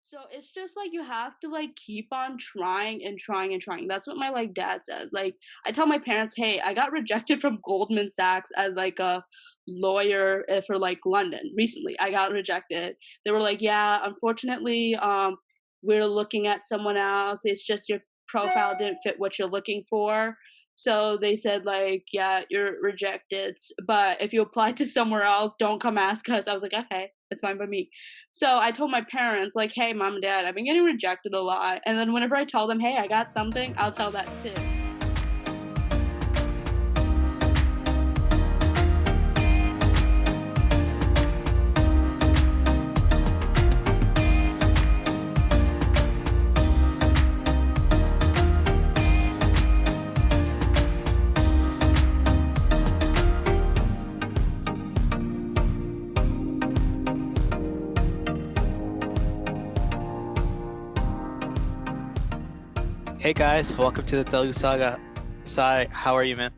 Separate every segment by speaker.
Speaker 1: So it's just like you have to like keep on trying and trying and trying. That's what my like dad says. Like I tell my parents, "Hey, I got rejected from Goldman Sachs as like a lawyer for like London recently. I got rejected." They were like, "Yeah, unfortunately, we're looking at someone else. It's just your profile didn't fit what you're looking for." So they said like, "Yeah, you're rejected, but if you apply to somewhere else, don't come ask us." I was like, "Okay, it's fine by me." So I told my parents, like, "Hey, mom and dad, I've been getting rejected a lot." And then whenever I tell them, "Hey, I got something," I'll tell that too.
Speaker 2: Hey guys, welcome to the Telugu Saga. Sai, how are you, man?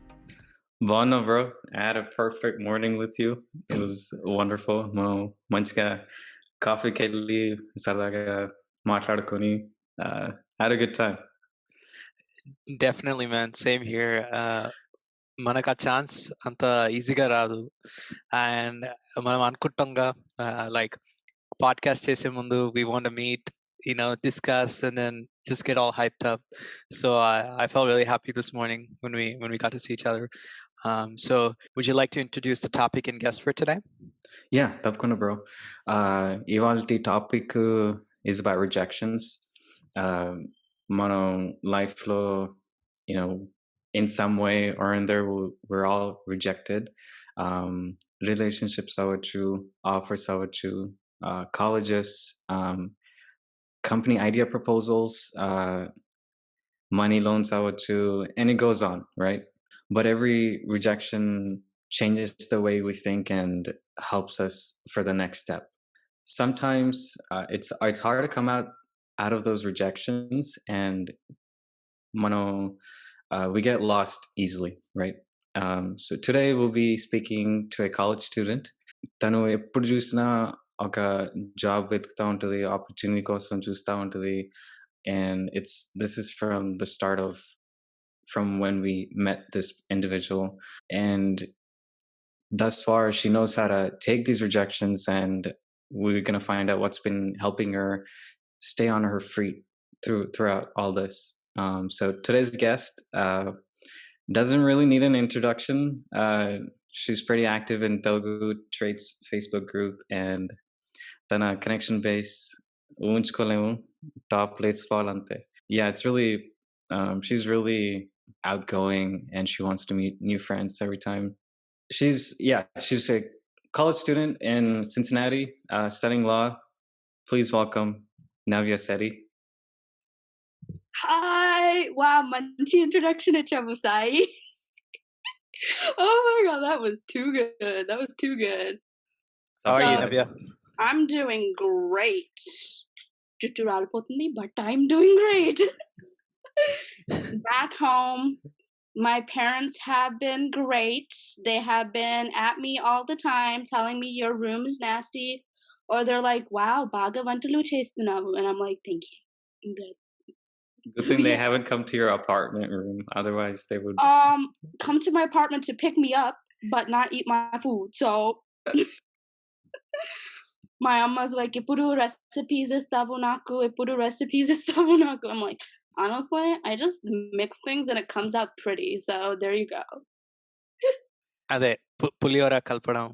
Speaker 3: Bono, bro. I had a perfect morning with you. It was wonderful. మనం మంచిగా కాఫీకి వెళ్ళి సరదాగా మాట్లాడుకొని had a good time.
Speaker 2: Definitely, man. Same here. మనకు ఆ chance అంత ఈజీగా రాదు అండ్ మనం అనుకుంటాంగా లైక్ పాడ్కాస్ట్ చేసే ముందు we want meet discuss and then just get all hyped up. So I felt really happy this morning when we got to see each other. So would you like to introduce the topic and guest for today?
Speaker 3: Yeah, తప్పకుండా bro. ఇవాల్టి topic is about rejections. మనం లైఫ్లో in some way or in there we're all rejected. Relationships అవ్వచ్చు, offers అవ్వచ్చు, colleges, company idea proposals, money loans అవ్వచ్చు, and it goes on, right? But every rejection changes the way we think and helps us for the next step. Sometimes it's hard to come out of those rejections, and we get lost easily, right? So today we'll be speaking to a college student. తను ఎప్పుడు చూసినా ఒక job వెతుకుతా ఉంటుంది, opportunity కోసం చూస్తూ ఉంటుంది. And this is from the start of from when we met this individual, and thus far she knows how to take these rejections, and we're going to find out what's been helping her stay on her feet throughout all this. So today's guest doesn't really need an introduction. She's pretty active in Telugu Traits Facebook group, and తన connection base ఊహించుకోలేము, top place fall ante. Yeah, it's really she's really outgoing, and she wants to meet new friends every time. She's a college student in Cincinnati, studying law. Please welcome Navya Setty.
Speaker 1: Hi! Wow, manchi introduction ichavu Sai. Oh my god, that was too good. That was too good.
Speaker 2: How are you,
Speaker 1: So
Speaker 2: Navya?
Speaker 1: I'm doing great. Juttu రాలిపోతుంది, but I'm doing great. Back home, my parents have been great. They have been at me all the time, telling me your room is nasty, or they're like, "Wow, baga vantalu chestunavu," and I'm like, "Thank you, I'm good."
Speaker 3: Good thing they
Speaker 1: Yeah.
Speaker 3: haven't come to your apartment room. Otherwise, they would.
Speaker 1: Come to my apartment to pick me up, but not eat my food. So my mama's like, "Epudu recipes istavu naku, epudu recipes istavu naku." I'm like, honestly, I just mix things and it comes out pretty. So there you go.
Speaker 2: అదే పులిహోర కలపడం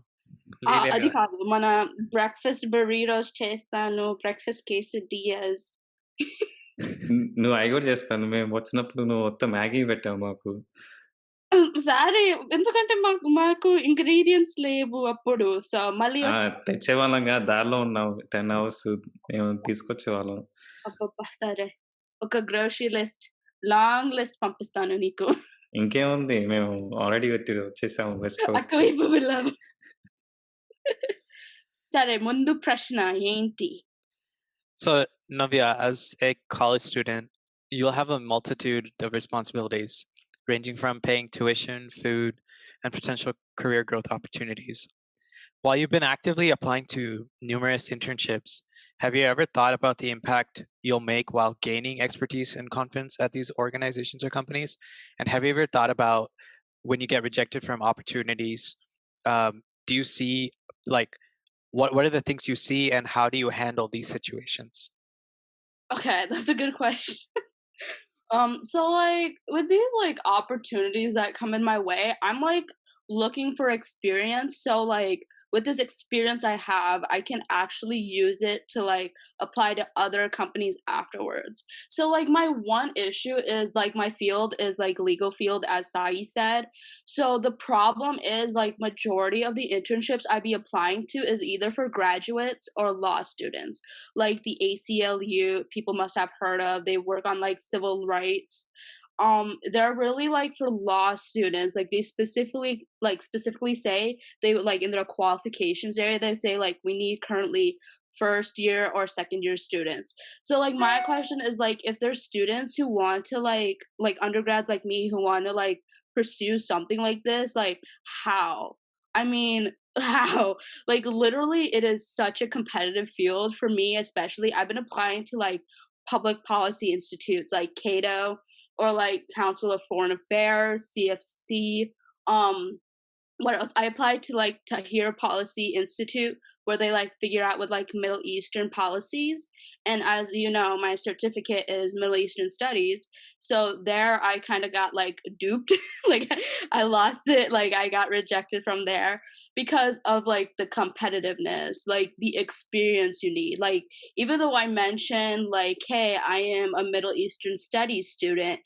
Speaker 2: వీలే
Speaker 1: అది
Speaker 2: కదా.
Speaker 1: కాదు. మన breakfast burritos చేస్తాను. Breakfast quesadillas.
Speaker 3: నువ్వు అవి కూడా చేస్తాను. మేము వచ్చినప్పుడు నువ్వు మొత్తం మ్యాగీ పెట్టావు మాకు.
Speaker 1: సరే ఎందుకంటే మాకు ఇంగ్రీడియెంట్స్ లేవు అప్పుడు. సో మళ్ళీ
Speaker 3: తెచ్చేవాళ్ళంగా, దారిలో ఉన్నావు 10 అవర్స్, మేము తీసుకొచ్చేవాళ్ళం.
Speaker 1: అబ్బబ్బా! సరే. ఒక గ్రోసరీ లిస్ట్, లాంగ్ లిస్ట్ పంపిస్తాను నీకు.
Speaker 3: ఇంకేముంది, మేము ఆల్రెడీ వచ్చేసాము వెస్ట్ కోస్ట్.
Speaker 1: అటువైపు వెళ్ళాము. సరే, ముందు ప్రశ్న ఏంటి?
Speaker 2: So, Navya, as a college student, you'll have a multitude of responsibilities, ranging from paying tuition, food, and potential career growth opportunities. While you've been actively applying to numerous internships, have you ever thought about the impact you'll make while gaining expertise and confidence at these organizations or companies? And have you ever thought about when you get rejected from opportunities, do you see like what are the things you see and how do you handle these situations?
Speaker 1: Okay, that's a good question. So like with these like opportunities that come in my way, I'm like looking for experience. So like with this experience I have, I can actually use it to like apply to other companies afterwards. So like my one issue is like my field is like legal field as Sai said. So the problem is like majority of the internships I be applying to is either for graduates or law students like the ACLU people must have heard of. They work on like civil rights. They're really like for law students. Like they specifically say they would like in their qualifications area they say like we need currently first year or second year students. So like my question is like if there's students who want to like undergrads like me who want to like pursue something like this, like how? I mean, how? Like literally it is such a competitive field for me, especially I've been applying to like public policy institutes like Cato or like Council of Foreign Affairs, CFC. Um what else? I applied to like Tahrir Policy Institute where they like figure out with like Middle Eastern policies. And as you know, my certificate is Middle Eastern Studies. So there I kind of got like duped. Like I lost it. Like I got rejected from there because of like the competitiveness, like the experience you need. Like even though I mentioned like, hey, I am a Middle Eastern Studies student,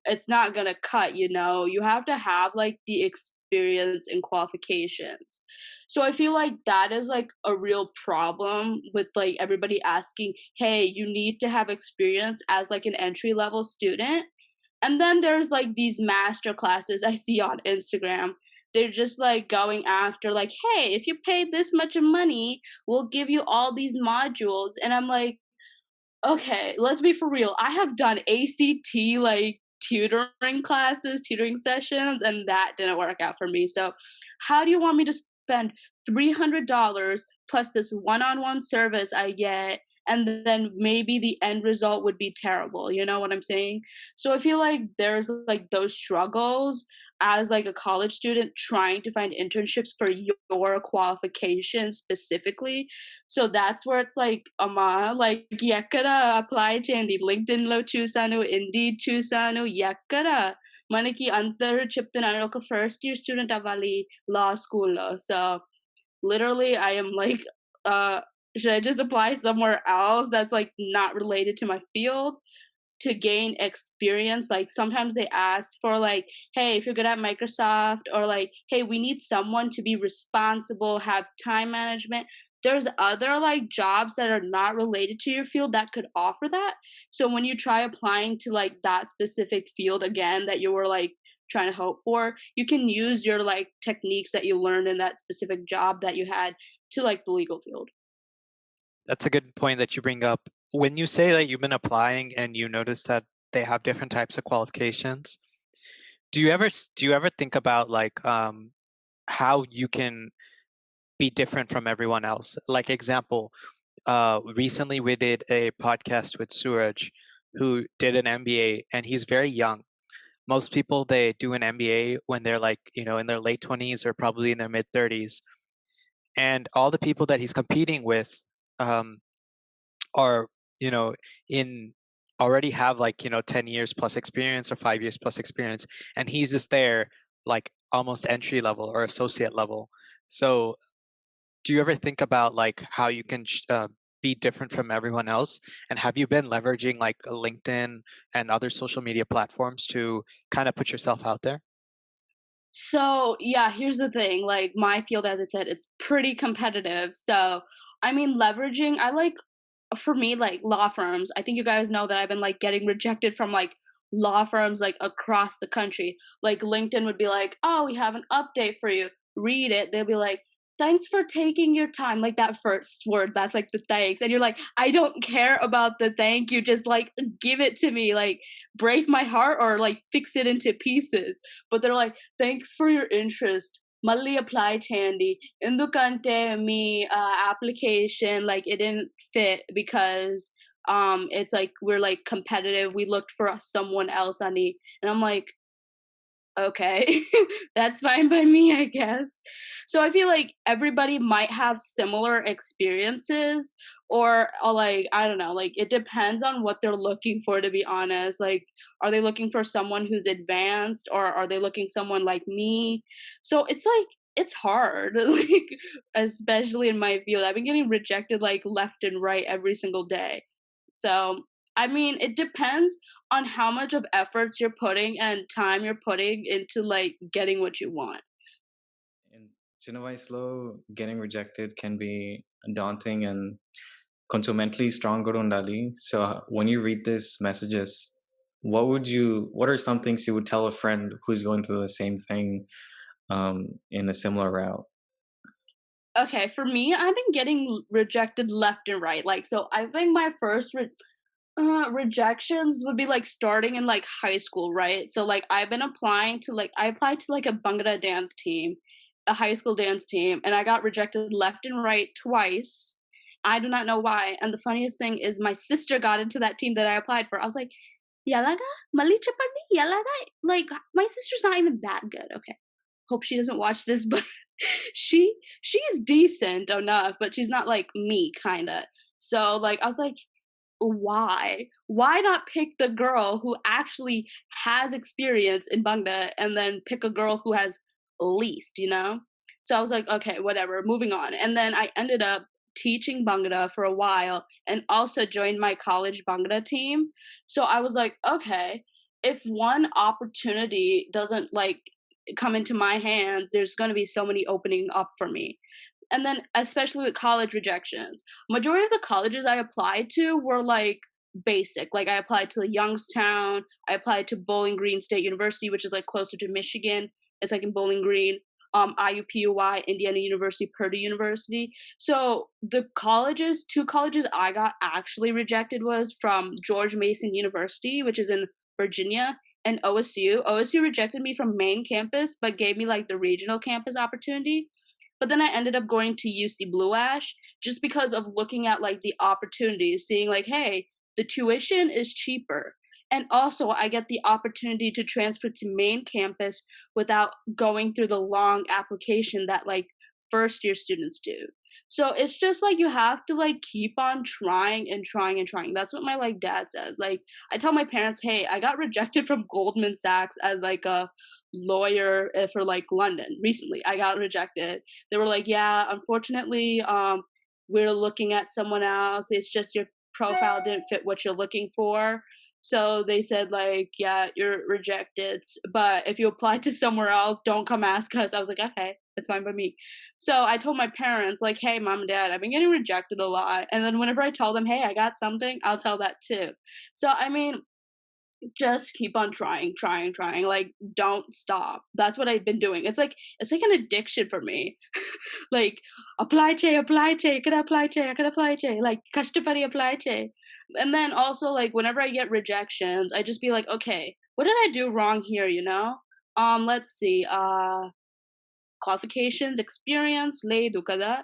Speaker 1: it's not gonna cut, you know. You have to have like the experience and qualifications. So I feel like that is like a real problem with like everybody asking, hey, you need to have experience as like an entry level student. And then there's like these master classes I see on Instagram. They're just like going after like, hey, if you pay this much of money, we'll give you all these modules. And I'm like, okay, let's be for real. I have done ACT like tutoring sessions, and that didn't work out for me. So, how do you want me to spend $300 plus this one on one service I get? And then maybe the end result would be terrible. You know what I'm saying? So I feel like there's like those struggles as like a college student trying to find internships for your qualifications specifically. So that's where it's like ఎక్కడ apply చేయండి LinkedIn లో చూసాను indeed చూసాను ఎక్కడ మనకి అందరూ చెప్తున్నారు ఒక ఫస్ట్ ఇయర్ స్టూడెంట్ అవ్వాలి లా స్కూల్లో so literally I am like should I just apply somewhere else that's like not related to my field to gain experience. Like sometimes they ask for like, hey, if you're good at Microsoft, or like, hey, we need someone to be responsible, have time management. There's other like jobs that are not related to your field that could offer that. So when you try applying to like that specific field again that you were like trying to hope for, you can use your like techniques that you learned in that specific job that you had to like the legal field.
Speaker 2: That's a good point that you bring up. When you say that you've been applying and you notice that they have different types of qualifications, do you ever think about like how you can be different from everyone else? Like example, recently we did a podcast with Suraj, who did an MBA, and he's very young. Most people they do an MBA when they're like in their late 20s or probably in their mid 30s, and all the people that he's competing with um, are in already have like 10 years plus experience or 5 years plus experience, and he's just there like almost entry level or associate level. So do you ever think about like how you can be different from everyone else, and have you been leveraging like LinkedIn and other social media platforms to kind of put yourself out there?
Speaker 1: So, yeah, here's the thing. Like my field, as I said, it's pretty competitive. So, I mean, leveraging, I like, for me, like law firms, I think you guys know that I've been like getting rejected from like law firms like across the country. Like LinkedIn would be like, oh, we have an update for you. Read it. They'll be like, thanks for taking your time. Like that first word, that's like the thanks. And you're like, I don't care about the thank you. Just like give it to me. Like break my heart or like fix it into pieces. But they're like, thanks for your interest. మళ్ళీ apply చేయండి. ఎందుకంటే మీ application like it didn't fit because it's like we're like competitive. We looked for someone else ani. And I'm like, okay, that's fine by me, I guess. So I feel like everybody might have similar experiences, or like, I don't know, like it depends on what they're looking for, to be honest. Like, are they looking for someone who's advanced, or are they looking someone like me? So it's like, it's hard, like, especially in my field. I've been getting rejected like left and right every single day. So, I mean, it depends on how much of efforts you're putting and time you're putting into like getting what you want.
Speaker 3: And చిన్న వయసులో getting rejected can be daunting and కొంచెం mentally strong కూడా ఉండాలి. So when you read these messages, what are some things you would tell a friend who's going through the same thing in a similar route?
Speaker 1: Okay, for me, I've been getting rejected left and right. Like, so I think my first rejections would be like starting in like high school, right? So like I've been applying to like I applied to like a Bhangra dance team, a high school dance team, and I got rejected left and right twice. I do not know why. And the funniest thing is my sister got into that team that I applied for. I was like, Yalaga? Mali chapani? Yalaga? Like my sister's not even that good. Okay. Hope she doesn't watch this, but she's decent enough, but she's not like me kinda. So like I was like, why? Why not pick the girl who actually has experience in Bangla and then pick a girl who has least, you know? So I was like, okay, whatever, moving on. And then I ended up teaching Bangla for a while and also joined my college Bangla team. So I was like, okay, if one opportunity doesn't like come into my hands, there's going to be so many opening up for me. And then especially with college rejections, majority of the colleges I applied to were like basic. Like I applied to Youngstown, I applied to Bowling Green State University, which is like closer to Michigan. It's like in Bowling Green. IUPUI, Indiana University, Purdue University. So the colleges, two colleges I got actually rejected was from George Mason University, which is in Virginia, and OSU. OSU rejected me from main campus, but gave me like the regional campus opportunity. But then I ended up going to UC Blue Ash just because of looking at like the opportunities, seeing like, hey, the tuition is cheaper. And also, I get the opportunity to transfer to main campus without going through the long application that like first year students do. So it's just like you have to like keep on trying and trying and trying. That's what my like dad says. Like I tell my parents, "Hey, I got rejected from Goldman Sachs as like a lawyer for like London recently. I got rejected. They were like, "Yeah, unfortunately, we're looking at someone else. It's just your profile didn't fit what you're looking for." So they said like, "Yeah, you're rejected. But if you apply to somewhere else, don't come ask us." I was like, "Okay, it's fine by me." So I told my parents like, "Hey, mom and dad, I've been getting rejected a lot." And then whenever I tell them, "Hey, I got something," I'll tell that too. So I mean, just keep on trying, trying, trying. Like, don't stop. That's what I've been doing. It's like an addiction for me. Like, apply che, could apply che, I could apply che, like kashtapari apply che. And then also like whenever I get rejections, I just be like, okay, what did I do wrong here, you know? Let's see, qualifications, experience, lay dukada.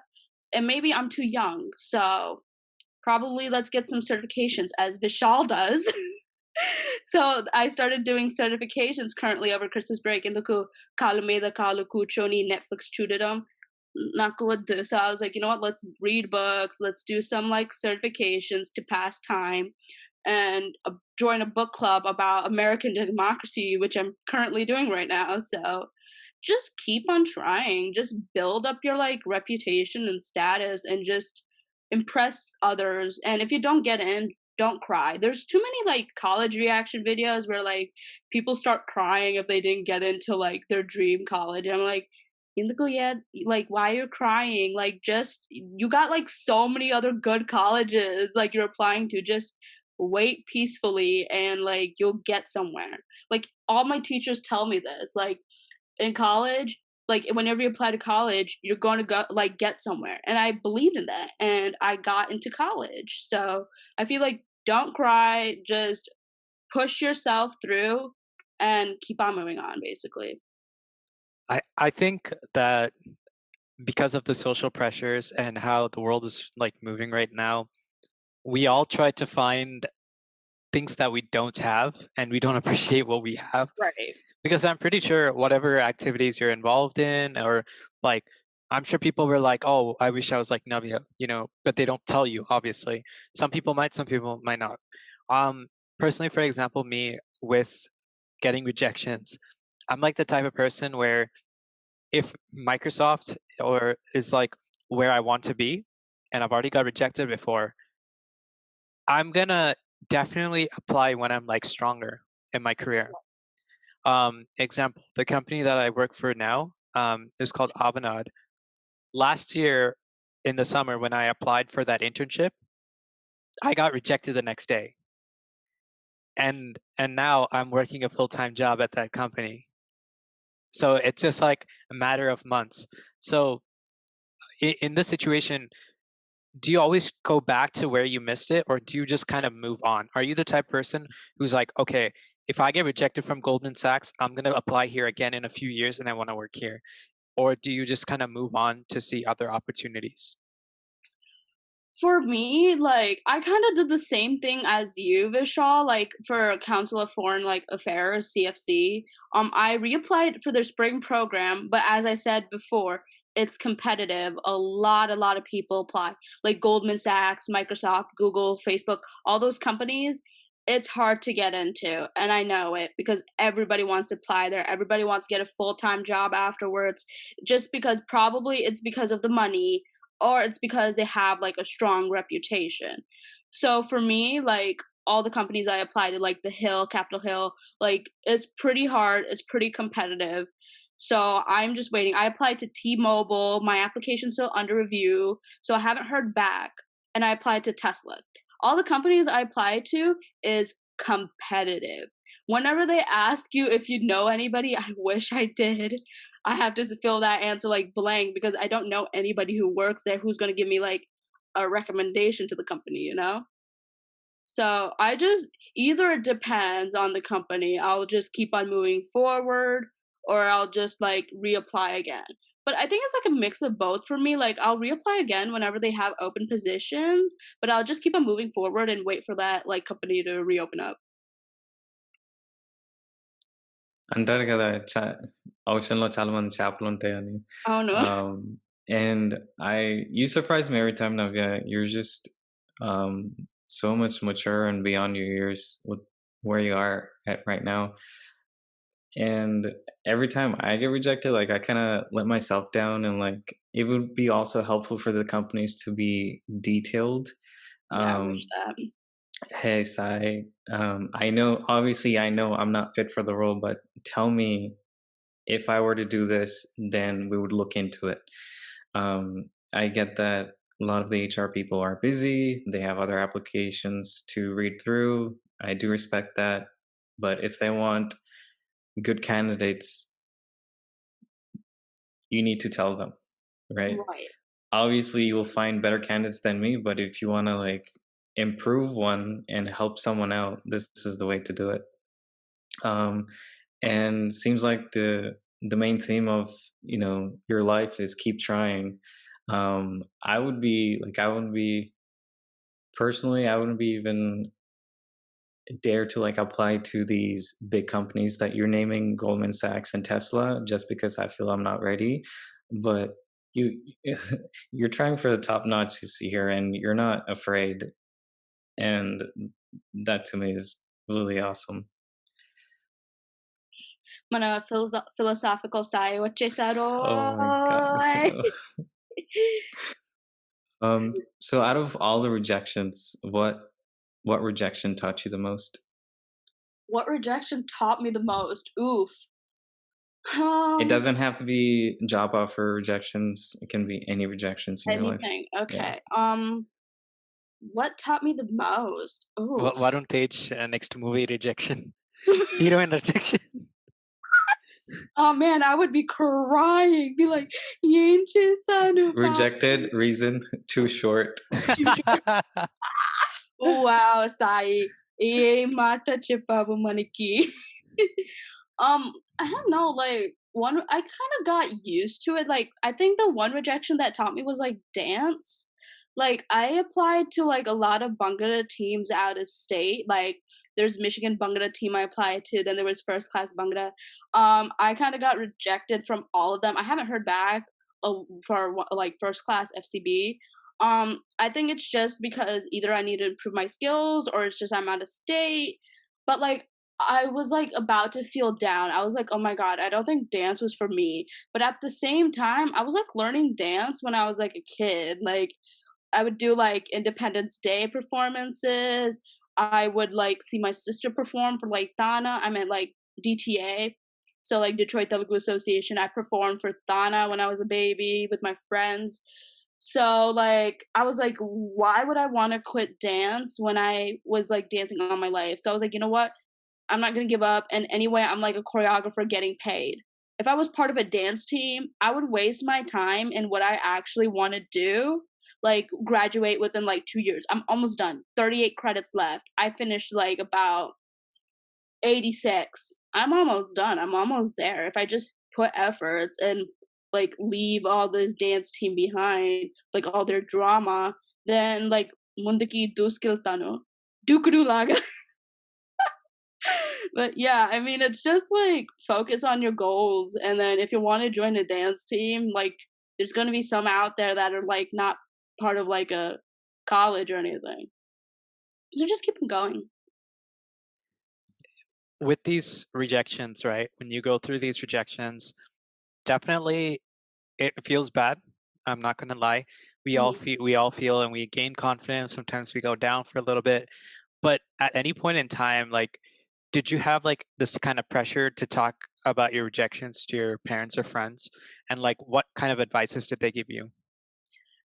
Speaker 1: And maybe I'm too young, so probably let's get some certifications as Vishal does. So I started doing certifications currently over Christmas break. Induku kalu meda kalu kuchoni Netflix chudidam నాకు వద్దు. So I was like, you know what? Let's read books. Let's do some like certifications to pass time, and join a book club about American democracy, which I'm currently doing right now. So just keep on trying. Just build up your like reputation and status, and just impress others. And if you don't get in, don't cry. There's too many like college reaction videos where like people start crying if they didn't get into like their dream college. I'm like, Indigo, yeah, like why you're crying? Like just you got like so many other good colleges like you're applying to. Just wait peacefully and like you'll get somewhere. Like all my teachers tell me this. Like in college, like whenever you apply to college, you're going to go like get somewhere. And I believed in that and I got into college. So I feel like don't cry, just push yourself through and keep on moving on basically.
Speaker 2: I think that because of the social pressures and how the world is like moving right now, we all try to find things that we don't have and we don't appreciate what we have.
Speaker 1: Right.
Speaker 2: Because I'm pretty sure whatever activities you're involved in, or like, I'm sure people were like, "Oh, I wish I was like Navya," but they don't tell you. Obviously, some people might, some people might not. Um, Personally, for example, me with getting rejections, I'm like the type of person where if Microsoft or is like where I want to be, and I've already got rejected before, I'm gonna definitely apply when I'm like stronger in my career. Example, the company that I work for now is called Avanade. Last year in the summer, when I applied for that internship, I got rejected the next day, and now I'm working a full time job at that company. So it's just like a matter of months. So in this situation, do you always go back to where you missed it, or do you just kind of move on? Are you the type of person who's like, okay, if I get rejected from Goldman Sachs, I'm gonna apply here again in a few years, and I want to work here? Or do you just kind of move on to see other opportunities?
Speaker 1: For me, like, I kinda did the same thing as you, Vishal, like, for Council of Foreign, like, Affairs, CFC. I reapplied for their spring program, but as I said before, it's competitive. A lot of people apply. Like Goldman Sachs, Microsoft, Google, Facebook, all those companies, it's hard to get into, and I know it because everybody wants to apply there. Everybody wants to get a full-time job afterwards, just because probably it's because of the money or it's because they have like a strong reputation. So for me, like all the companies I applied to, like the Hill, Capitol Hill, like it's pretty hard, it's pretty competitive. So I'm just waiting. I applied to T-Mobile, my application's still under review, so I haven't heard back. And I applied to Tesla. All the companies I applied to is competitive. Whenever they ask you if you know anybody, I wish I did. I have to fill that answer like blank because I don't know anybody who works there who's going to give me like a recommendation to the company, you know? So I just either it depends on the company. I'll just keep on moving forward or I'll just like reapply again. But I think it's like a mix of both for me. Like I'll reapply again whenever they have open positions, but I'll just keep on moving forward and wait for that like company to reopen up.
Speaker 3: అంటారు కదా ఓషన్‌లో చాలా మంది చేపలుంటాయని.
Speaker 1: I don't know.
Speaker 3: Um, and you surprise me every time, Navya. You're just um, so much mature and beyond your years with where you are at right now. And every time I get rejected, like I kind of let myself down, and like it would be also helpful for the companies to be detailed.
Speaker 1: Yeah, I wish
Speaker 3: Um,
Speaker 1: that.
Speaker 3: hey, Sai, I know, obviously, I know I'm not fit for the role, but tell me if I were to do this, then we would look into it. I get that a lot of the HR people are busy, they have other applications to read through. I do respect that. But if they want good candidates, you need to tell them, right?
Speaker 1: Right.
Speaker 3: Obviously, you will find better candidates than me, but if you want to like improve one and help someone out, this is the way to do it. Um, and seems like the main theme of your life is keep trying. I would be like, I wouldn't be personally, I wouldn't be even dare to like apply to these big companies that you're naming, Goldman Sachs and Tesla, just because I feel I'm not ready. But you you're trying for the top notch here, and you're not afraid, and that to me is really awesome.
Speaker 1: మన philosophical side వచ్చేసారో.
Speaker 3: Oh my god. So out of all the rejections, what rejection taught you the most?
Speaker 1: What rejection taught me the most? Oof.
Speaker 3: It
Speaker 1: Um,
Speaker 3: doesn't have to be job offer rejections. It can be any rejections in your life.
Speaker 1: anything.
Speaker 3: Yeah.
Speaker 1: Okay. What taught me the most? Oof.
Speaker 2: Varun Tej, next movie Rejection, heroine Rejection.
Speaker 1: Oh man, I would be crying. Be like, "ఏం చేశాను
Speaker 3: Rejected
Speaker 1: పాపం?"
Speaker 3: reason too short.
Speaker 1: Too short. Wow, Sai. ఏ మాట చెప్పావు మనకి. I don't know, like one I kind of got used to it. Like I think the one rejection that taught me was like dance. Like I applied to like a lot of Bhangra teams out of state. Like there's Michigan Bhangra team I applied to. Then there was first class Bhangra. I kind of got rejected from all of them. I haven't heard back for like first class FCB. I think it's just because either I need to improve my skills or it's just I'm out of state. But like I was like about to feel down. I was like, oh my God, I don't think dance was for me. But at the same time, I was like learning dance when I was like a kid. Like I would do like Independence Day performances. I would like see my sister perform for like Thana. I meant like DTA. So like Detroit Telugu Association. I performed for Thana when I was a baby with my friends. So like I was like, why would I want to quit dance when I was like dancing all my life? So I was like, you know what? I'm not gonna give up. And anyway, I'm like a choreographer getting paid. If I was part of a dance team, I would waste my time in what I actually want to do, like graduate within like 2 years. I'm almost done. 38 credits left. I finished like about 86. I'm almost done. I'm almost there. If I just put efforts and like leave all this dance team behind, like all their drama, then like mundaki duskiltano. Dukuru laga. But yeah, I mean, it's just like focus on your goals. And then if you want to join a dance team, like there's going to be some out there that are like not part of like a college or anything. So just keep them going.
Speaker 2: With these rejections, right? When you go through these rejections, definitely it feels bad. I'm not going to lie. We all feel and we gain confidence. Sometimes we go down for a little bit. But at any point in time, like, did you have like this kind of pressure to talk about your rejections to your parents or friends? And like, what kind of advices did they give you?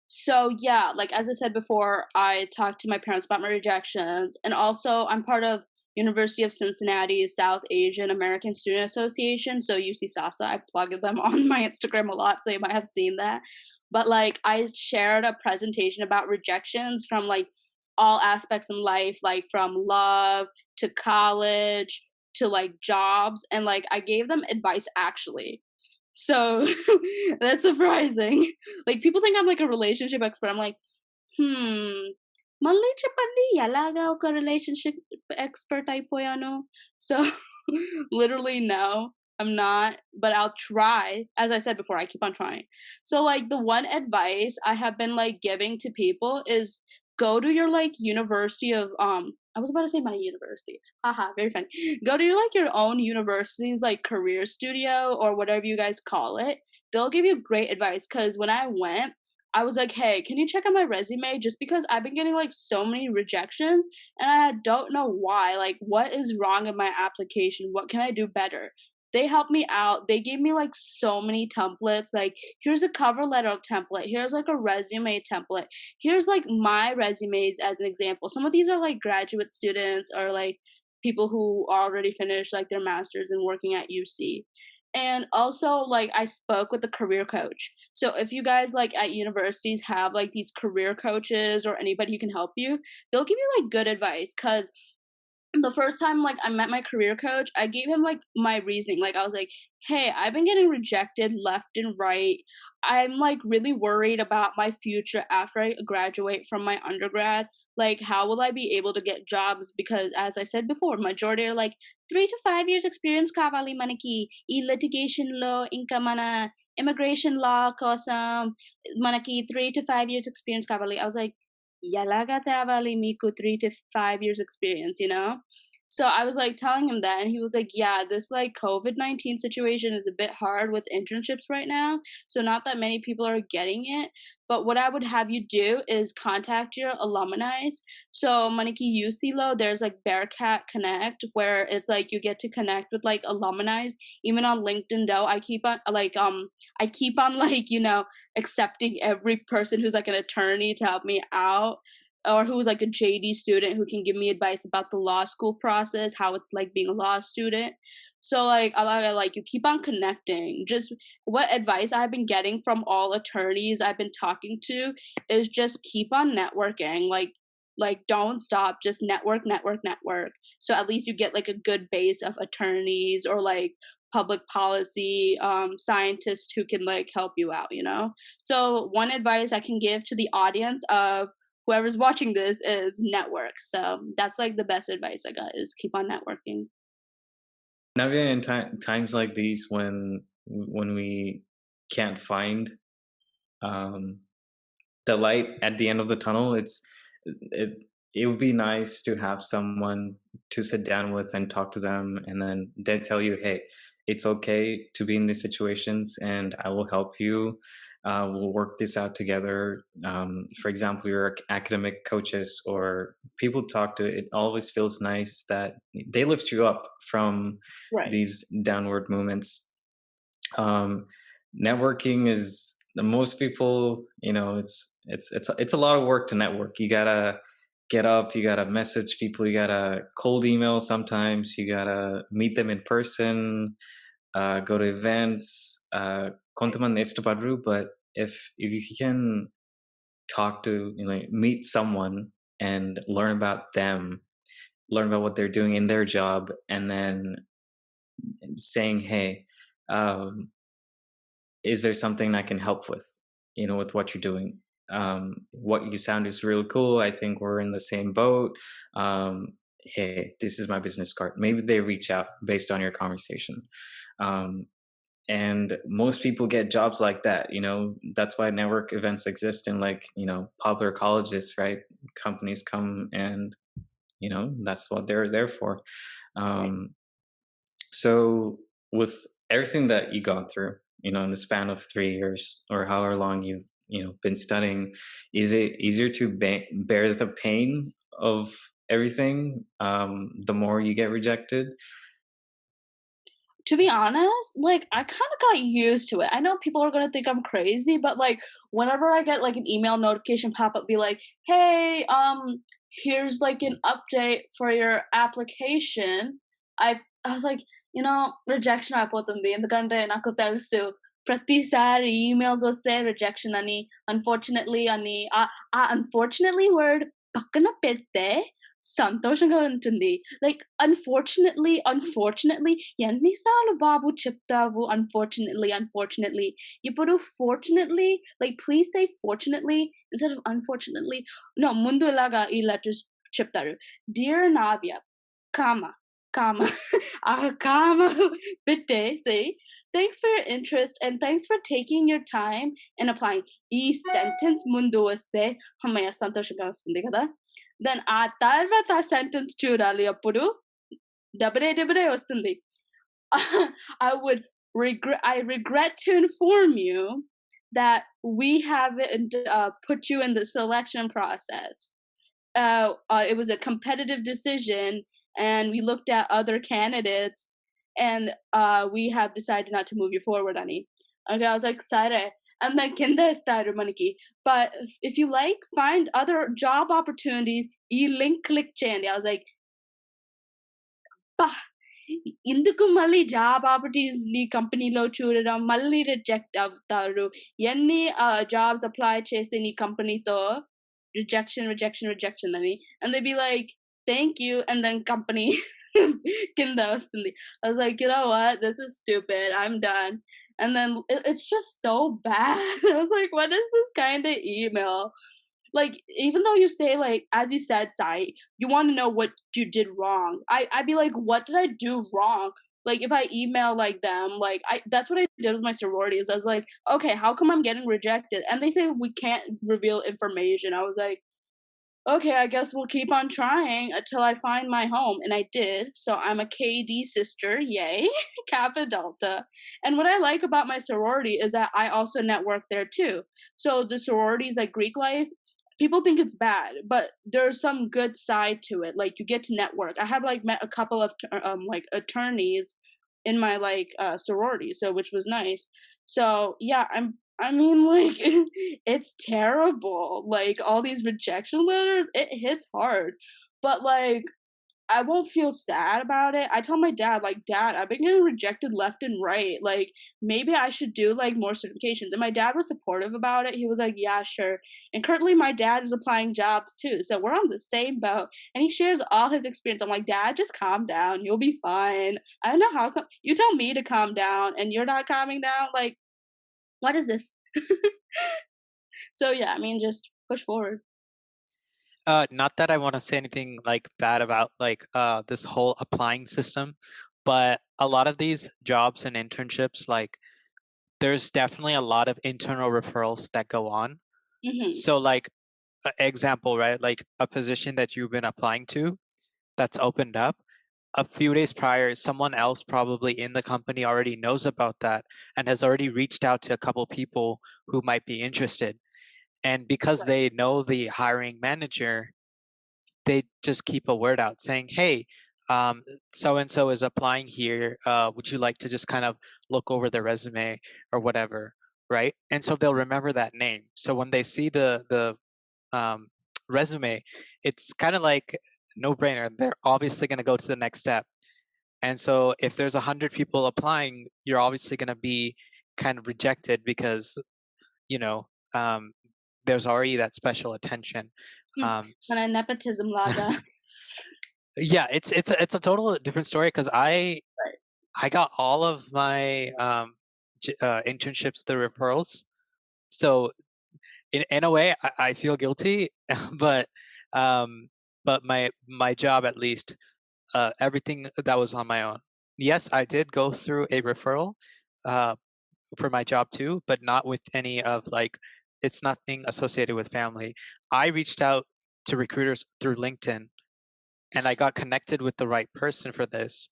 Speaker 1: So yeah, like as I said before, I talked to my parents about my rejections, and also I'm part of University of Cincinnati's South Asian American Student Association, so UC SASA. I plug them on my Instagram a lot, so you might have seen that. But like I shared a presentation about rejections from like all aspects in life, like from love to college to like jobs, and like I gave them advice actually. So that's surprising. Like people think I'm like a relationship expert. I'm like, మళ్ళీ చెప్పండి ఎలాగా ఒక relationship expert అయిపోయాను. So literally no, I'm not, but I'll try. As I said before, I keep on trying. So like the one advice I have been like giving to people is go to your like university of I was about to say my university. Haha, very funny. Go to your like your own university's like career studio or whatever you guys call it. They'll give you great advice cuz when I went I was like, hey, can you check out my resume? Just because I've been getting like so many rejections and I don't know why. Like, what is wrong in my application? What can I do better? They helped me out. They gave me like so many templates. Like, here's a cover letter template. Here's like a resume template. Here's like my resumes as an example. Some of these are like graduate students or like people who already finished like their masters and working at UC. And also like I spoke with a career coach. So if you guys like at universities have like these career coaches or anybody who can help you, they'll give you like good advice cuz the first time like I met my career coach, I gave him like my reasoning. Like I was like, "Hey, I've been getting rejected left and right. I'm like really worried about my future after I graduate from my undergrad. Like how will I be able to get jobs because as I said before, majority are like 3 to 5 years experience kavali manaki e litigation law inka mana immigration law kosam manaki 3 to 5 years experience kavali." I was like, Yalaga tavali miku 3 to 5 years experience, you know? So I was like telling him that, and he was like, yeah, this like COVID-19 situation is a bit hard with internships right now. So not that many people are getting it. But what I would have you do is contact your alumni. So Maniki UCLO, there's like Bearcat Connect, where it's like you get to connect with like alumni. Even on LinkedIn though, I keep on like, you know, accepting every person who's like an attorney to help me out or who's like a JD student who can give me advice about the law school process, how it's like being a law student. So like like you keep on connecting. Just what advice I've been getting from all attorneys I've been talking to is just keep on networking. Like don't stop, just network. So at least you get like a good base of attorneys or like public policy scientists who can like help you out, you know? So one advice I can give to the audience of whoever's watching this is network. So that's like the best advice I got is keep on networking.
Speaker 3: Navya, in times like these when we can't find um, the light at the end of the tunnel, it it would be nice to have someone to sit down with and talk to them, and then they tell you, "Hey, it's okay to be in these situations, and I will help you. We'll work this out together." For example, your academic coaches or people talk to. It always feels nice that they lift you up from
Speaker 1: Right.
Speaker 3: these downward movements. um, Networking is most people, it's a lot of work to network. You gotta get up, you gotta message people, you gotta cold email sometimes, you gotta meet them in person, go to events, కొంతమంది ఇష్టపడరు, but if you can talk to, meet someone and learn about them, learn about what they're doing in their job, and then saying, hey, um, is there something I can help with, with what you're doing? What you sound is really cool. I think we're in the same boat. Hey, this is my business card. Maybe they reach out based on your conversation. Um, and most people get jobs like that. That's why network events exist in, like, popular colleges, right? Companies come and, that's what they're there for.
Speaker 1: Right.
Speaker 3: So with everything that you gone through, in the span of 3 years or however long you've been studying, is it easier to bear the pain of everything the more you get rejected?
Speaker 1: To be honest, like I kind of got used to it. I know people are gonna think I'm crazy, but like whenever I get like an email notification pop up, be like, "Hey, here's like an update for your application." I was like, rejection అయిపోతుంది ఎందుకంటే నాకు తెలుసు ప్రతిసారి emails వస్తే rejection అని unfortunately అని ఆ unfortunately word పక్కన పెడితే సంతోషంగా ఉంటుంది. లైక్ అన్‌ఫార్చునేట్‌లీ ఎన్ని సార్లు బాబు చెప్తావు అన్‌ఫార్చునేట్‌లీ. ఇప్పుడు fortunately like please say fortunately instead of unfortunately. No ముందు ఇలాగా ఈ లెటర్స్ చెప్తారు. డియర్ నావ్య, కామా, కామా ఆ కామా పెట్టేసి thanks for your interest and thanks for taking your time and applying. ఈ సెంటెన్స్ ముందు వస్తే హమ్మయ్య! సంతోషంగా వస్తుంది కదా! దెన్ ఆ తర్వాత ఆ సెంటెన్స్ చూడాలి అప్పుడు డబడే డబడే వస్తుంది. I regret to inform you that we haven't put you in the selection process. It was a competitive decision, and we looked at other candidates, and we have decided not to move you forward, honey. Okay, I was like, "Sare." And then కింద ఇస్తారు మనకి. But if you like, find other job opportunities. ఈ link click చేయండి. I was like, "అబ్బా! ఎందుకు మళ్ళీ job opportunities నీ కంపెనీలో చూడడం, మళ్ళీ రిజెక్ట్ అవుతారు. ఎన్ని జాబ్స్ అప్లై చేస్తే నీ కంపెనీతో రిజెక్షన్ అని." And they'd be like, "Thank you," and then company కింద వస్తుంది. I was like, "You know what? This is stupid. I'm done." And then it's just so bad. I was like, "What is this kind of email?" Like, even though you say, like, as you said, Sai, you want to know what you did wrong. I'd be like, what did I do wrong? Like, if I email like them, like, that's what I did with my sororities. I was like, okay, how come I'm getting rejected? And they say we can't reveal information. I was like, okay, I guess we'll keep on trying until I find my home. And I did. So I'm a KD sister. Yay. Kappa Delta. And what I like about my sorority is that I also network there too. So the sororities like Greek life, people think it's bad, but there's some good side to it. Like you get to network. I have like met a couple of like attorneys in my like sorority, so which was nice. So yeah, I mean, like, it's terrible. Like, all these rejection letters, it hits hard. But, like, I won't feel sad about it. I tell my dad, like, "Dad, I've been getting rejected left and right. Like, maybe I should do like more certifications." And my dad was supportive about it. He was like, "Yeah, sure." And currently, my dad is applying jobs too, so we're on the same boat. And he shares all his experience. I'm like, "Dad, just calm down. You'll be fine." I don't know how you tell me to calm down, and you're not calming down. Like, what is this? So yeah, I mean, just push forward.
Speaker 2: Not that I want to say anything like bad about like this whole applying system, but a lot of these jobs and internships, like there's definitely a lot of internal referrals that go on.
Speaker 1: Hmm.
Speaker 2: So like example, right? Like a position that you've been applying to that's opened up a few days prior, someone else probably in the company already knows about that and has already reached out to a couple people who might be interested. And because
Speaker 1: Right.
Speaker 2: they know the hiring manager, they just keep a word out saying, "Hey, so and so is applying here. Would you like to just kind of look over their resume or whatever?" Right? And so they'll remember that name. So when they see the um, resume, it's kind of like no brainer. They're obviously going to go to the next step. And so if there's 100 people applying, you're obviously going to be kind of rejected because you know um, there's already that special attention.
Speaker 1: Hmm.
Speaker 2: Um,
Speaker 1: Mana nepotism laga.
Speaker 2: Yeah, it's a total different story because I got all of my internships through referrals. So in a way, I feel guilty, but um, but my job at least, everything that was on my own. Yes, I did go through a referral uh, for my job too, but not with any of like it's nothing associated with family. I reached out to recruiters through LinkedIn and I got connected with the right person for this.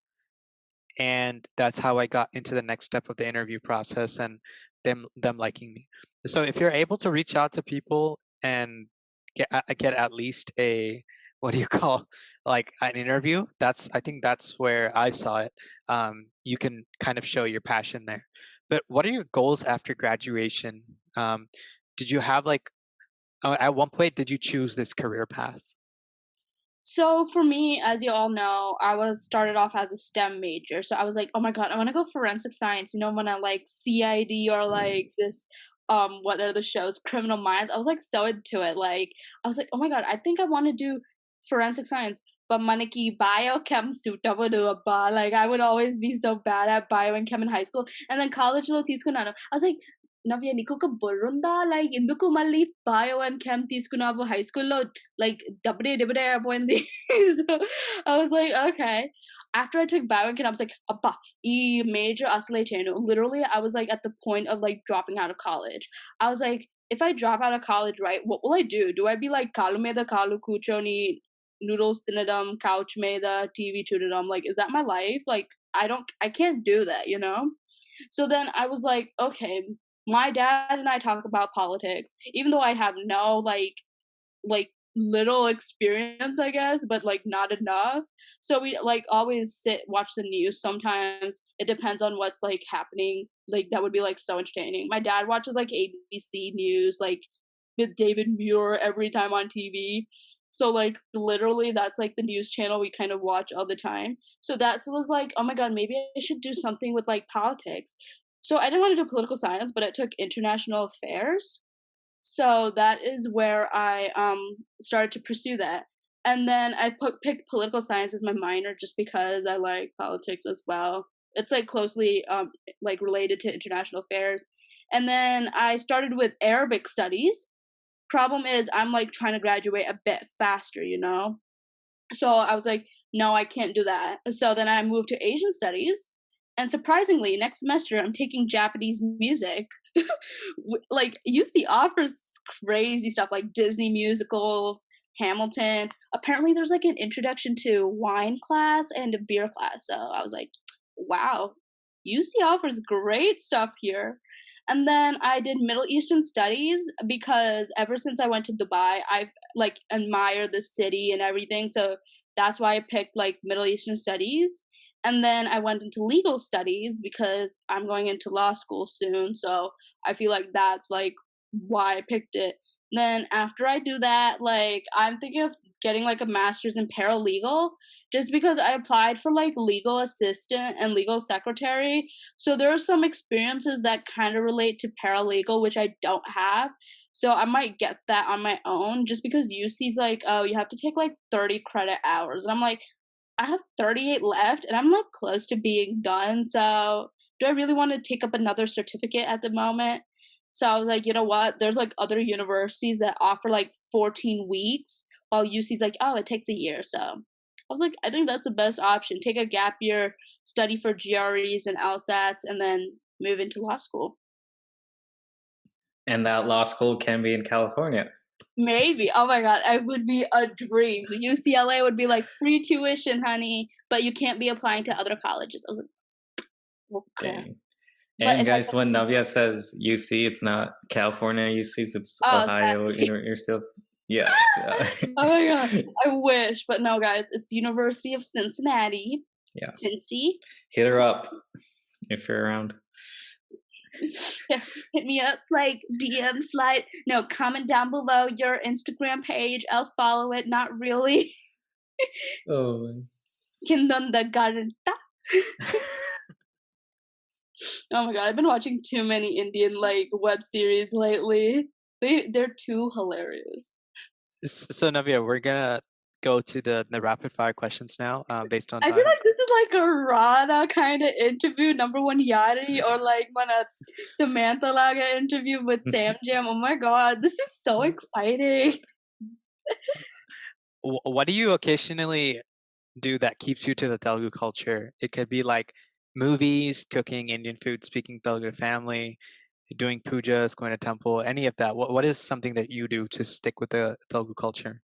Speaker 2: And that's how I got into the next step of the interview process and them liking me. So if you're able to reach out to people and get at least a what do you call like an interview, that's I think that's where I saw it. You can kind of show your passion there. But what are your goals after graduation? Did you have like at one point did you choose this career path?
Speaker 1: So for me, as you all know, I was started off as a STEM major. So I was like, oh my god, I want to go forensic science. You know, when I like CID or like this, what are the shows, Criminal Minds. I was like so into it. Like I was like, oh my god, I think I want to do forensic science. But manaki biochem suitable to a bar. Like I would always be so bad at bio and chem in high school. And then college lo తీసుకున్నాను. I was like, Navya, నీకు ఒక బుర్రుందా? Like ఎందుకు మళ్ళీ bio and chem తీసుకున్నావు high school లో? Like double double అయిపోయింది. So I was like, okay. After I took bioinc, I was like, abba, e major అసలే చేయను. Literally, I was like at the point of like dropping out of college. I was like, if I drop out of college, right, what will I do? Do I be like kalu meda kalu kuchoni noodles tinadum couch meda TV chudadum? Like, is that my life? Like, I can't do that, you know? So then I was like, okay, my dad and I talk about politics, even though I have no like little experience, I guess, but like not enough. So we like always sit watch the news. Sometimes it depends on what's like happening. Like that would be like so entertaining. My dad watches like ABC News, like with David Muir every time on TV. So like literally that's like the news channel we kind of watch all the time. So that was like, oh my god, maybe I should do something with like politics. So I didn't want to do political science, but I took international affairs, so that is where I started to pursue that. And then I picked political science as my minor just because I like politics as well. It's like closely like related to international affairs. And then I started with Arabic studies. Problem is I'm like trying to graduate a bit faster, you know? So I was like, no, I can't do that. So then I moved to Asian studies. And surprisingly, next semester I'm taking Japanese music. Like UC offers crazy stuff like Disney musicals, Hamilton. Apparently there's like an introduction to wine class and a beer class. So I was like, wow, UC offers great stuff here. And then I did Middle Eastern studies because ever since I went to Dubai, I've like admired the city and everything. So that's why I picked like Middle Eastern studies. And then I went into legal studies because I'm going into law school soon. So I feel like that's like why I picked it. Then after I do that, like I'm thinking of getting like a master's in paralegal just because I applied for like legal assistant and legal secretary. So there are some experiences that kind of relate to paralegal, which I don't have. So I might get that on my own just because UC's like, oh, you have to take like 30 credit hours. And I'm like, I have 38 left and I'm like close to being done. So do I really want to take up another certificate at the moment? So I was like, you know what? There's like other universities that offer like 14 weeks while UC's like, oh, it takes a year. So I was like, I think that's the best option. Take a gap year, study for GREs and LSATs, and then move into law school.
Speaker 3: And that law school can be in California.
Speaker 1: Maybe. Oh my god, it would be a dream. The UCLA would be like free tuition, honey, but you can't be applying to other colleges. I was like, okay.
Speaker 3: Dang.
Speaker 1: But
Speaker 3: And
Speaker 1: if
Speaker 3: guys, when Navya says UC, it's not California UCs, it's
Speaker 1: oh,
Speaker 3: Ohio
Speaker 1: sadly.
Speaker 3: University of, yeah.
Speaker 1: Oh my god, I wish, but no, guys, it's University of Cincinnati.
Speaker 3: Yeah.
Speaker 1: Cincy.
Speaker 3: Hit her up if you're around.
Speaker 1: Hit me up, like DM slide. No, comment down below your Instagram page. I'll follow it. Not really.
Speaker 3: Oh.
Speaker 1: Kindanda garanta. Oh my god, I've been watching too many Indian like web series lately. They're too hilarious.
Speaker 2: So Navya, we're gonna go to the rapid fire questions now, based on
Speaker 1: I
Speaker 2: time.
Speaker 1: feel like this is like a Rana kind of interview, number one Yari, or like mana Samantha Laga interview with Sam Jam. Oh my god, this is so exciting.
Speaker 2: What do you occasionally do that keeps you to the Telugu culture? It could be like movies, cooking Indian food, speaking Telugu to family, doing pujas, going to temple, any of that. What is something that you do to stick with the Telugu culture?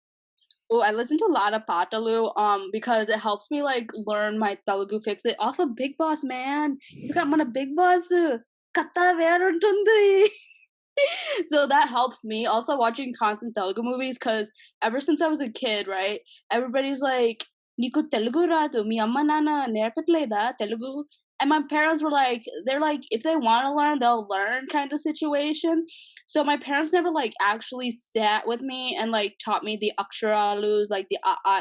Speaker 1: Oh, I listen to a lot of Patalu because it helps me like learn my Telugu fix it. Also, Big Boss, man. You got mana Big Boss. Kata veruntundi. So that helps me. Also, watching constant Telugu movies because ever since I was a kid, right? Everybody's like, Niku Telugu radu, mi amma nana nerpatleda Telugu. And my parents were like, they're like, if they want to learn, they'll learn kind of situation. So my parents never like actually sat with me and like taught me the aksharalus, like the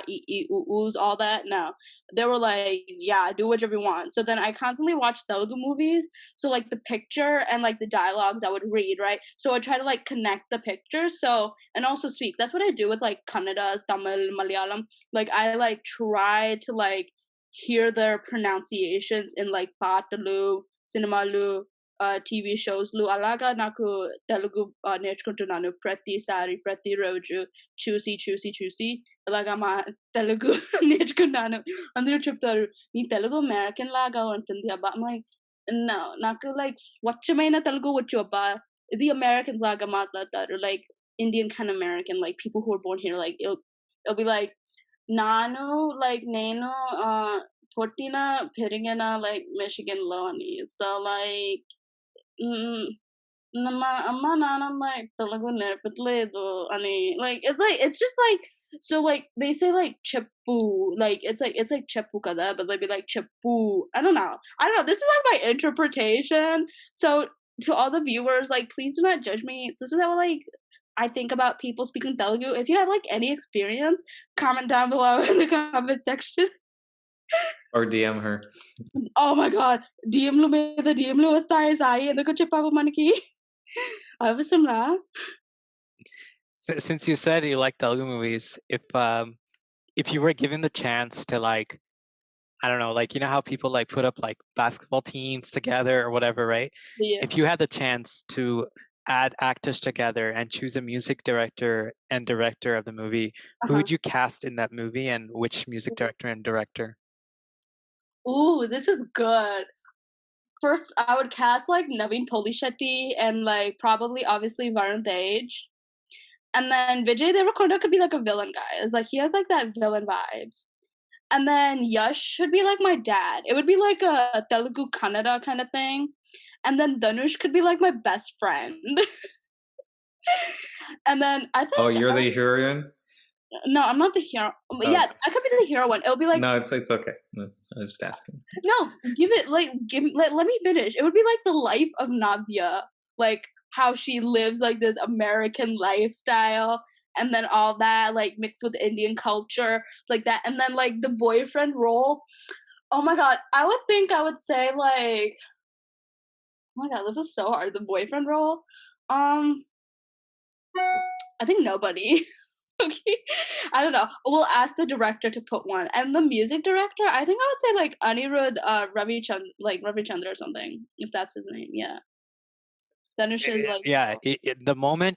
Speaker 1: e, u's, all that. No, they were like, yeah, do whatever you want. So then I constantly watched Telugu movies. So like the picture and like the dialogues I would read, right? So I try to like connect the pictures. So, and also speak. That's what I do with like Kannada, Tamil, Malayalam. Like I like try to like hear their pronunciations in like Patalu, Cinemalu, TV shows. Lu alaga naku Telugu నేర్చుకుంటున్నాను ప్రతిసారి ప్రతిరోజు చూసి అలాగా మా తెలుగు నేర్చుకున్నాను. అందరూ చెప్తారు నీ తెలుగు అమెరికన్ లాగా ఉంటుంది అబ్బా. No, నాకు like స్వచ్ఛమైన తెలుగు వచ్చు అబ్బా. ఇది Americans లాగా మాట్లాడతారు, like Indian kind of American, like people who are born here, like it'll be like Nanu, like Nano, Portina, Peringana, like Michigan Loni. So like mm, Amma Nana like Telugu Nerpatledo ani, like it's just like, so like they say like Cheppu, like it's like Cheppu kada, but they'd be like Cheppu. I don't know. This is like my interpretation. So to all the viewers, like please do not judge me. This is how like I think about people speaking Telugu. If you have like any experience, comment down below in the comment section.
Speaker 3: Or DM her.
Speaker 1: Oh my god, DMలు మీద DMలు వస్తాయి సాయి, ఎందుకు చెప్పావు మనకి అవసరం రా.
Speaker 2: Since you said you like Telugu movies, if you were given the chance to like, I don't know, like you know how people like put up like basketball teams together or whatever, right?
Speaker 1: Yeah.
Speaker 2: If you had the chance to add actors together and choose a music director and director of the movie, who would you cast in that movie and which music director and director?
Speaker 1: Ooh, this is good. First, I would cast like Naveen Polishetty and like probably obviously Varun Tej. And then Vijay Deverakonda could be like a villain guy. It's like he has like that villain vibes. And then Yash should be like my dad. It would be like a Telugu Kannada kind of thing. And then Dhanush could be like my best friend. And then I think.
Speaker 3: Oh, you're the heroine?
Speaker 1: No, I'm not the hero. Yeah, I could be the hero one. It'll be like.
Speaker 3: No, it's okay. I was just asking.
Speaker 1: No, let me finish. It would be like the life of Navya, like how she lives like this American lifestyle. and then all that like mixed with Indian culture like that, and then like the boyfriend role. Oh my god, I would think I would say like, oh my god, this is so hard. The boyfriend role, um, I think nobody. Okay, I don't know. We'll ask the director to put one, and the music director. I think I would say like Anirudh Ravi Chandra or something, if that's his name. Yeah, Dhanush's like.
Speaker 2: Yeah, the moment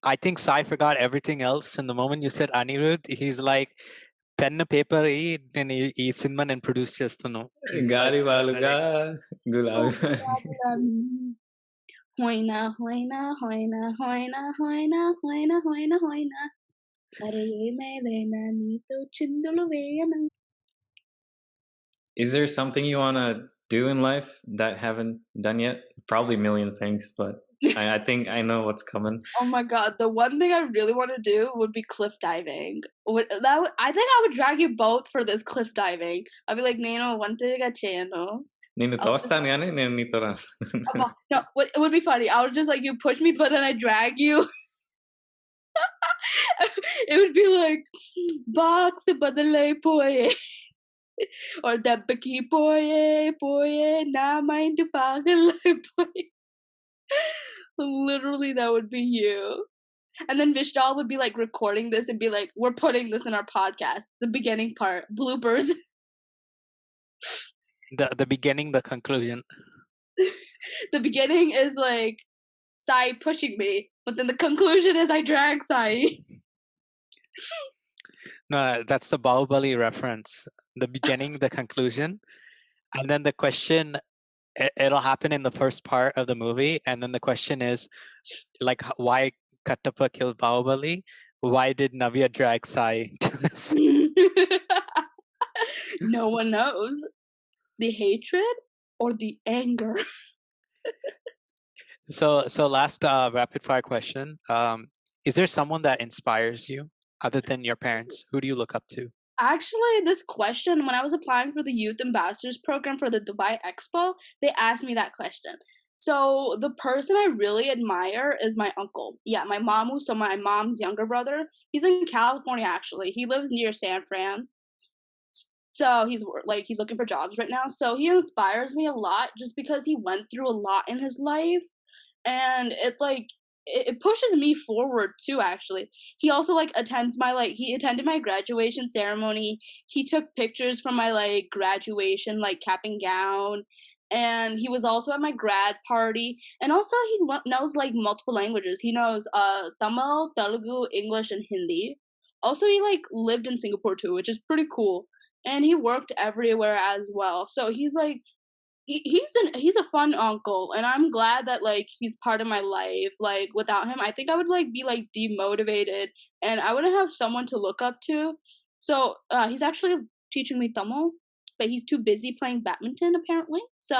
Speaker 2: I think Sai forgot everything else, and the moment you said Anirudh, he's like pen paper నేను ఈ cinema నేను produce చేస్తాను. He's like,
Speaker 3: గాలి వాలుగా
Speaker 1: Oh,
Speaker 3: గులాబీ
Speaker 1: hoina, hoina, hoina, hoina, hoina, hoina, hoina, hoina. అరే ఏమైనా నీతో చిందులు వేయనా.
Speaker 3: Is there something you want to do in life that haven't done yet? Probably a million things, but I think I know what's coming.
Speaker 1: Oh my god, the one thing I really want to do would be cliff diving. I think I would drag you both for this cliff diving. I'd be like, Nano, one thing I channel.
Speaker 3: నేను తోస్తాను కానీ నేను నీతో రాను.
Speaker 1: No, it would be funny. I would just like you push me, but then I drag you. It would be like box badalay poye or debaki poye na mind pagalay poye. Literally, that would be you. And then Vishal would be like recording this and be like, "We're putting this in our podcast." The beginning part, bloopers.
Speaker 2: the beginning, the conclusion.
Speaker 1: The beginning is like Sai pushing me, but then the conclusion is I drag Sai.
Speaker 2: No, that's the Bahubali reference. The beginning, the conclusion, and then the question. It'll happen in the first part of the movie, and then the question is, like, why Kattappa killed Bahubali? Why did Navya drag Sai to this?
Speaker 1: No one knows. The hatred or the anger.
Speaker 2: So last rapid fire question. Is there someone that inspires you other than your parents? Who do you look up to?
Speaker 1: Actually, this question, when I was applying for the Youth Ambassadors program for the Dubai Expo, they asked me that question. So the person I really admire is my uncle. Yeah, my mamu, so my mom's younger brother. He's in California actually. He lives near San Fran. So he's looking for jobs right now. So he inspires me a lot just because he went through a lot in his life, and it pushes me forward too. Actually, he also like he attended my graduation ceremony. He took pictures from my like graduation like cap and gown, and he was also at my grad party. And also he knows like multiple languages. He knows Tamil, Telugu, English, and Hindi. Also he like lived in Singapore too, which is pretty cool. And he worked everywhere as well. So he's like he's a fun uncle, and I'm glad that like he's part of my life. Like without him, I think I would like be like demotivated, and I wouldn't have someone to look up to. So he's actually teaching me Tamil, but he's too busy playing badminton apparently. So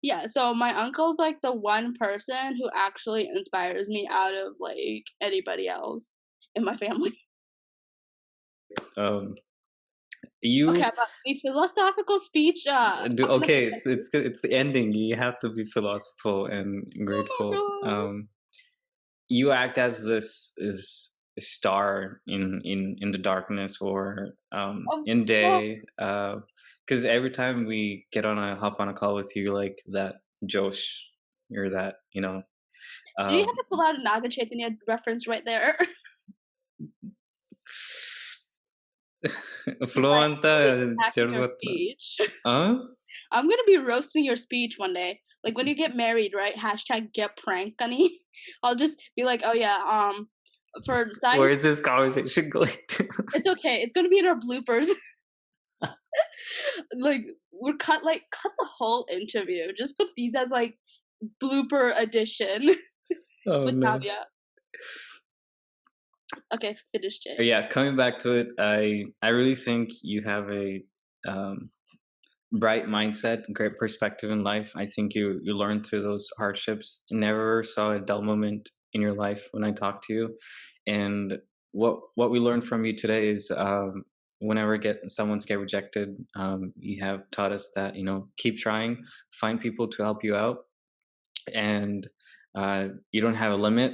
Speaker 1: yeah, so my uncle's like the one person who actually inspires me out of like anybody else in my family.
Speaker 3: You
Speaker 1: Okay, but the philosophical speech.
Speaker 3: okay, it's the ending. You have to be philosophical and grateful.
Speaker 1: Oh my god.
Speaker 3: You act as this is a star in the darkness or in day. Because every time we hop on a call with you, like that Josh, you're that
Speaker 1: Do you have to pull out a Naga Chaitanya reference right there?
Speaker 3: flow anta
Speaker 1: Attacking your speech. I'm gonna be roasting your speech one day. Like when you get married, right? Hashtag get prank, honey. I'll just be like, oh yeah, for size.
Speaker 3: Where is this conversation going to?
Speaker 1: It's okay. It's gonna be in our bloopers. Like we're cut the whole interview. Just put these as like blooper edition with
Speaker 3: No.
Speaker 1: Navya. Okay, finished it.
Speaker 3: Yeah, coming back to it, I really think you have a bright mindset, great perspective in life. I think you learned through those hardships. Never saw a dull moment in your life when I talked to you. And what we learned from you today is whenever someone's get rejected, you have taught us that keep trying, find people to help you out, and you don't have a limit.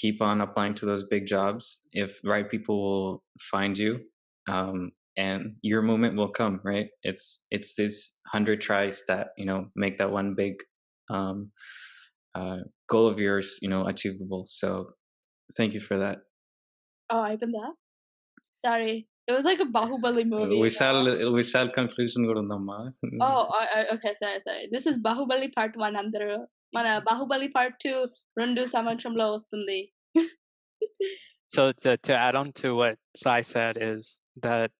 Speaker 3: keep on applying to those big jobs. If right people will find you, and your moment will come, right? It's this 100 tries that make that one big um, goal of yours achievable. So thank you for that.
Speaker 1: Oh, I've been that. Sorry, it was like a Bahubali movie.
Speaker 3: Vishal conclusion కూడా ఉందమ్మా.
Speaker 1: Oh, okay. Sorry. This is Bahubali Part 1 అందరూ. మన Bahubali Part 2 2 సంవత్సరంలో వస్తుంది.
Speaker 2: So to add on to what Sai said is that,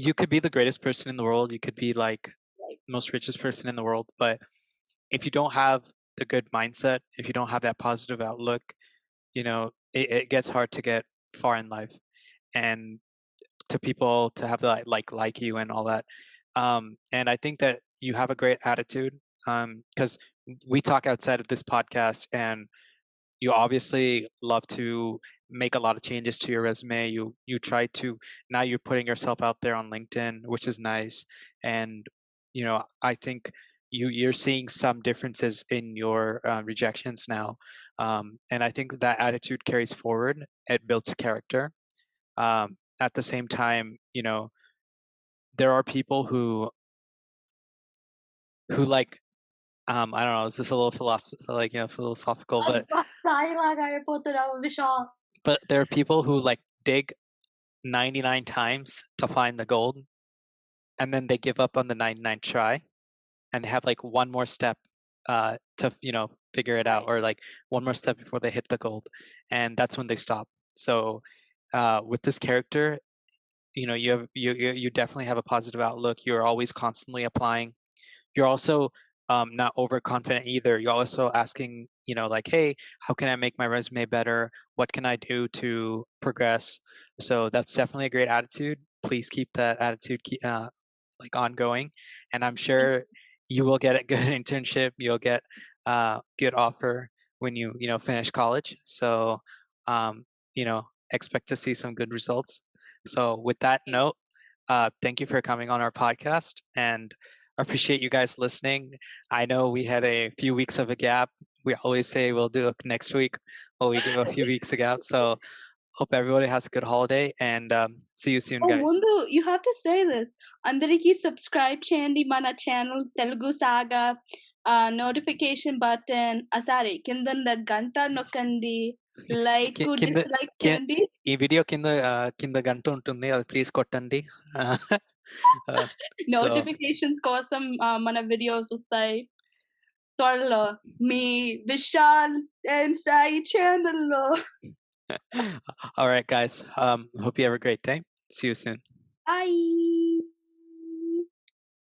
Speaker 2: you could be the greatest person in the world. You could be like most richest person in the world, but if you don't have the good mindset, if you don't have that positive outlook, it gets hard to get far in life, and to people to have that like you and all that. And I think that you have a great attitude, because we talk outside of this podcast, and you obviously love to make a lot of changes to your resume. You try to, now you're putting yourself out there on LinkedIn, which is nice. And I think you're seeing some differences in your rejections now, and I think that attitude carries forward. It builds character. At the same time, there are people who like, I don't know, is this a little philosophical, but there are people who like dig 99 times to find the gold, and then they give up on the 99th try, and they have like one more step to figure it out, or like one more step before they hit the gold, and that's when they stop. So with this character, you definitely have a positive outlook. You're always constantly applying. You're also not overconfident either. You're also asking, like, hey, how can I make my resume better? What can I do to progress? So that's definitely a great attitude. Please keep that attitude like ongoing, and I'm sure you will get a good internship. You'll get good offer when you finish college. So um, expect to see some good results. So with that note, thank you for coming on our podcast, and appreciate you guys listening. I know we had a few weeks of a gap. We always say we'll do it next week, but we give a few weeks a gap. So hope everybody has a good holiday, and see you soon,
Speaker 1: Oh,
Speaker 2: guys.
Speaker 1: Mundu, you have to say this. అందరికి subscribe చేయండి మన channel Telugu సాగా, notification button, sorry కింద గంట నొక్కండి, like dislike చేయండి.
Speaker 2: ఈ video కింద గంట ఉంటుంది, అది ప్లీజ్ కొట్టండి.
Speaker 1: నోటిఫికేషన్స్ కోసం మన వీడియోస్ వస్తాయి త్వరలో మీ విశాల్ అండ్ సాయి ఛానల్లో.
Speaker 2: All right, guys. Hope you have a great day. See you soon.
Speaker 1: Bye.